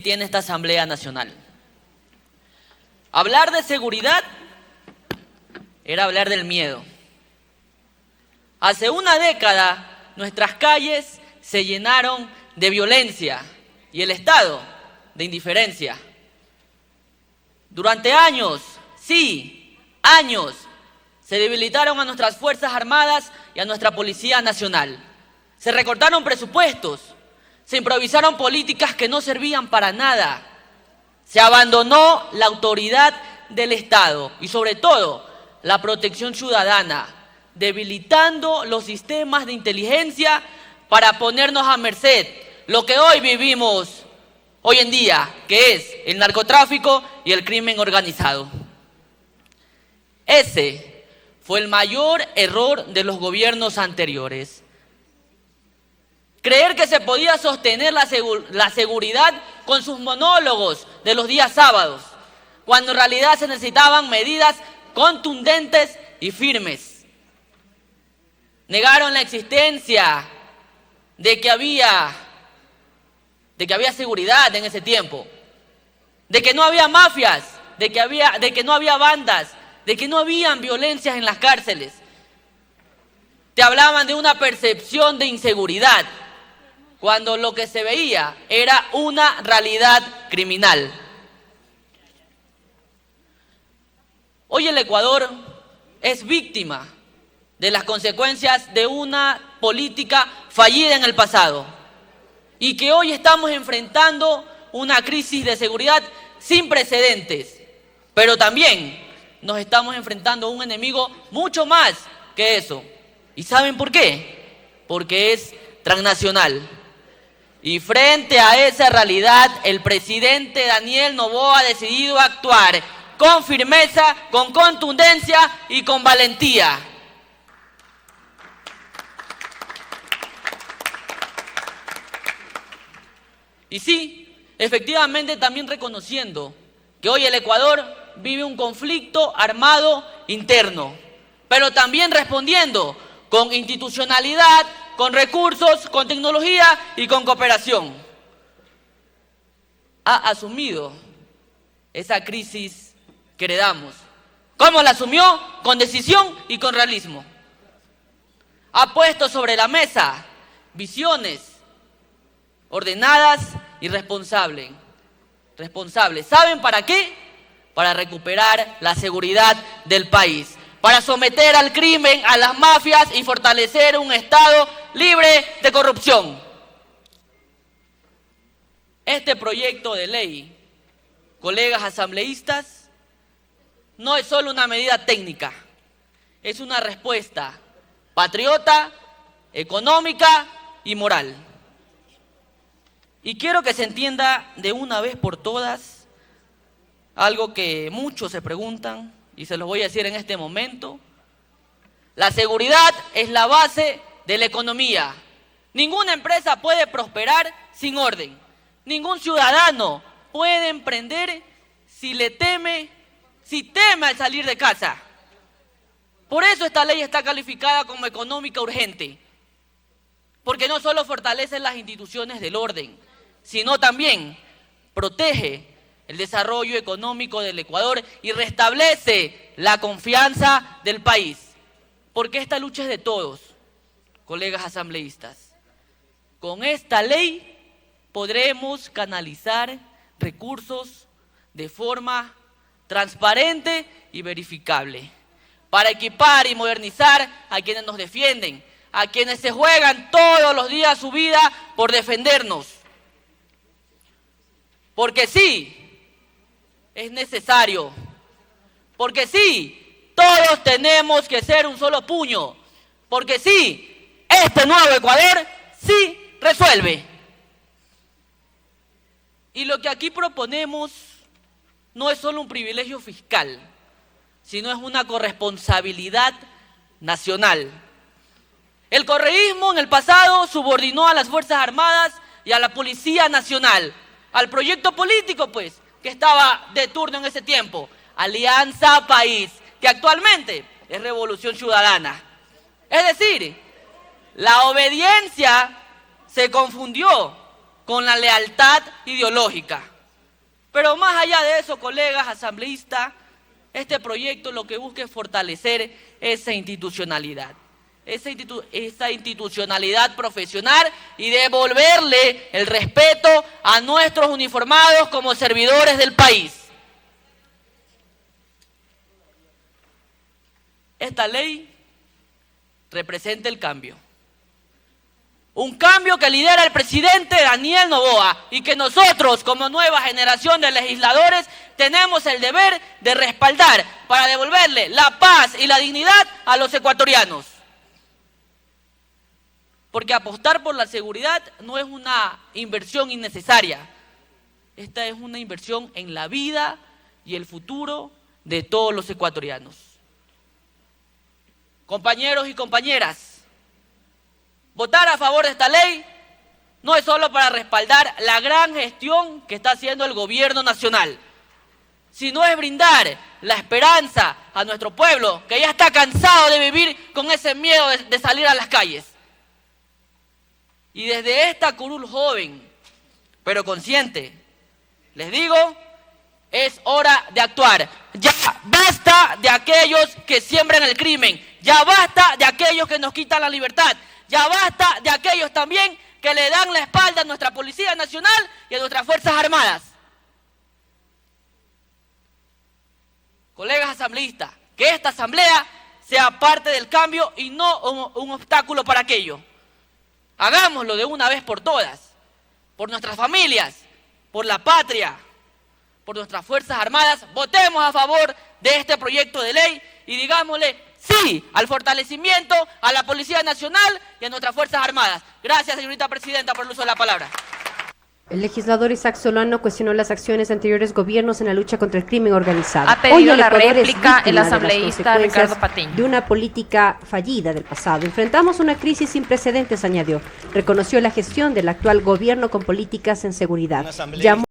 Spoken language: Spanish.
tiene esta Asamblea Nacional. Hablar de seguridad era hablar del miedo. Hace una década nuestras calles se llenaron de violencia y el Estado de indiferencia. Durante años, sí, años, se debilitaron a nuestras Fuerzas Armadas y a nuestra Policía Nacional. Se recortaron presupuestos, se improvisaron políticas que no servían para nada. Se abandonó la autoridad del Estado y sobre todo la protección ciudadana, debilitando los sistemas de inteligencia para ponernos a merced lo que hoy vivimos hoy en día, que es el narcotráfico y el crimen organizado. Ese fue el mayor error de los gobiernos anteriores. Creer que se podía sostener la seguridad con sus monólogos de los días sábados, cuando en realidad se necesitaban medidas contundentes y firmes. Negaron la existencia de que había seguridad en ese tiempo, de que no había mafias, de que no había bandas, de que no habían violencias en las cárceles. Te hablaban de una percepción de inseguridad, cuando lo que se veía era una realidad criminal. Hoy el Ecuador es víctima de las consecuencias de una política fallida en el pasado y que hoy estamos enfrentando una crisis de seguridad sin precedentes, pero también nos estamos enfrentando a un enemigo mucho más que eso. ¿Y saben por qué? Porque es transnacional. Y frente a esa realidad, el presidente Daniel Noboa ha decidido actuar con firmeza, con contundencia y con valentía. Y sí, efectivamente también reconociendo que hoy el Ecuador vive un conflicto armado interno, pero también respondiendo con institucionalidad, con recursos, con tecnología y con cooperación. Ha asumido esa crisis que heredamos. ¿Cómo la asumió? Con decisión y con realismo. Ha puesto sobre la mesa visiones ordenadas y responsables. ¿Saben para qué? Para recuperar la seguridad del país, para someter al crimen, a las mafias y fortalecer un Estado libre de corrupción. Este proyecto de ley, colegas asambleístas, no es solo una medida técnica, es una respuesta patriota, económica y moral. Y quiero que se entienda de una vez por todas algo que muchos se preguntan, y se los voy a decir en este momento. La seguridad es la base de la economía. Ninguna empresa puede prosperar sin orden. Ningún ciudadano puede emprender si teme al salir de casa. Por eso esta ley está calificada como económica urgente, porque no solo fortalece las instituciones del orden, sino también protege el desarrollo económico del Ecuador y restablece la confianza del país. Porque esta lucha es de todos, colegas asambleístas. Con esta ley podremos canalizar recursos de forma transparente y verificable para equipar y modernizar a quienes nos defienden, a quienes se juegan todos los días su vida por defendernos. Porque sí, es necesario, porque sí, todos tenemos que ser un solo puño, porque sí, este nuevo Ecuador sí resuelve. Y lo que aquí proponemos no es solo un privilegio fiscal, sino es una corresponsabilidad nacional. El correísmo en el pasado subordinó a las Fuerzas Armadas y a la Policía Nacional al proyecto político, pues, que estaba de turno en ese tiempo, Alianza País, que actualmente es Revolución Ciudadana. Es decir, la obediencia se confundió con la lealtad ideológica. Pero más allá de eso, colegas asambleístas, este proyecto lo que busca es fortalecer esa institucionalidad. Esa institucionalidad profesional y devolverle el respeto a nuestros uniformados como servidores del país. Esta ley representa el cambio. Un cambio que lidera el presidente Daniel Noboa y que nosotros, como nueva generación de legisladores, tenemos el deber de respaldar para devolverle la paz y la dignidad a los ecuatorianos. Porque apostar por la seguridad no es una inversión innecesaria. Esta es una inversión en la vida y el futuro de todos los ecuatorianos. Compañeros y compañeras, votar a favor de esta ley no es solo para respaldar la gran gestión que está haciendo el gobierno nacional, sino es brindar la esperanza a nuestro pueblo que ya está cansado de vivir con ese miedo de salir a las calles. Y desde esta curul joven, pero consciente, les digo, es hora de actuar. Ya basta de aquellos que siembran el crimen, ya basta de aquellos que nos quitan la libertad, ya basta de aquellos también que le dan la espalda a nuestra Policía Nacional y a nuestras Fuerzas Armadas. Colegas asambleístas, que esta asamblea sea parte del cambio y no un obstáculo para aquello. Hagámoslo de una vez por todas, por nuestras familias, por la patria, por nuestras Fuerzas Armadas. Votemos a favor de este proyecto de ley y digámosle sí al fortalecimiento a la Policía Nacional y a nuestras Fuerzas Armadas. Gracias, señorita Presidenta, por el uso de la palabra. El legislador Isaac Solano cuestionó las acciones de anteriores gobiernos en la lucha contra el crimen organizado. Ha pedido la réplica el asambleísta Ricardo Patiño. De una política fallida del pasado. Enfrentamos una crisis sin precedentes, añadió. Reconoció la gestión del actual gobierno con políticas en seguridad. Llamó